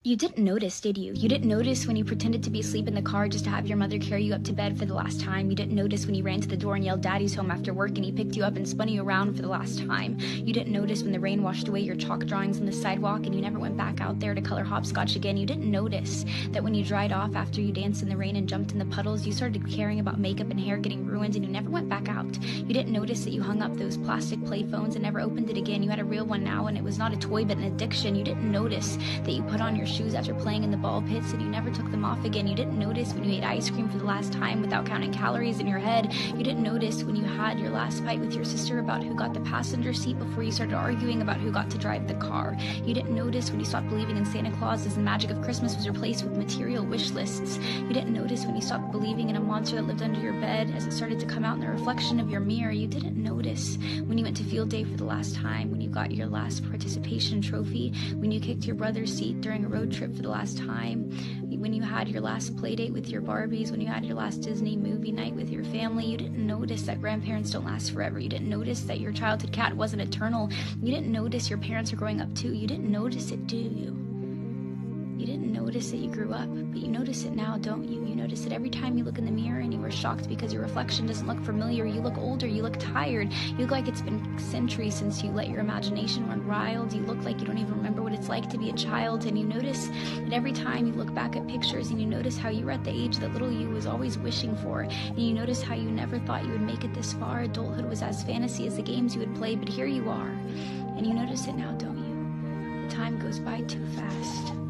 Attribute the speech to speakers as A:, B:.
A: You didn't notice, did you? You didn't notice when you pretended to be asleep in the car just to have your mother carry you up to bed for the last time. You didn't notice when you ran to the door and yelled "Daddy's home" after work and he picked you up and spun you around for the last time. You didn't notice when the rain washed away your chalk drawings on the sidewalk and you never went back out there to color hopscotch again. You didn't notice that when you dried off after you danced in the rain and jumped in the puddles, you started caring about makeup and hair getting ruined and you never went back out. You didn't notice that you hung up those plastic play phones and never opened it again. You had a real one now and it was not a toy but an addiction. You didn't notice that you put on your shoes after playing in the ball pits and you never took them off again. You didn't notice when you ate ice cream for the last time without counting calories in your head. You didn't notice when you had your last fight with your sister about who got the passenger seat before you started arguing about who got to drive the car. You didn't notice when you stopped believing in Santa Claus as the magic of Christmas was replaced with material wish lists. You didn't notice when you stopped believing in a monster that lived under your bed as it started to come out in the reflection of your mirror. You didn't notice when you went to field day for the last time, when you got your last participation trophy, when you kicked your brother's seat during a road trip for the last time, when you had your last play date with your Barbies, when you had your last Disney movie night with your family. You didn't notice that grandparents don't last forever. You didn't notice that your childhood cat wasn't eternal. You didn't notice your parents are growing up too. You didn't notice it, do you? You didn't notice that you grew up, but you notice it now, don't you? You notice it every time you look in the mirror and you were shocked because your reflection doesn't look familiar. You look older, you look tired, you look like it's been centuries since you let your imagination run wild. You look like you don't even remember what it's like to be a child, and you notice that every time you look back at pictures and you notice how you were at the age that little you was always wishing for, and you notice how you never thought you would make it this far. Adulthood was as fantasy as the games you would play, but here you are, and you notice it now, don't you? The time goes by too fast.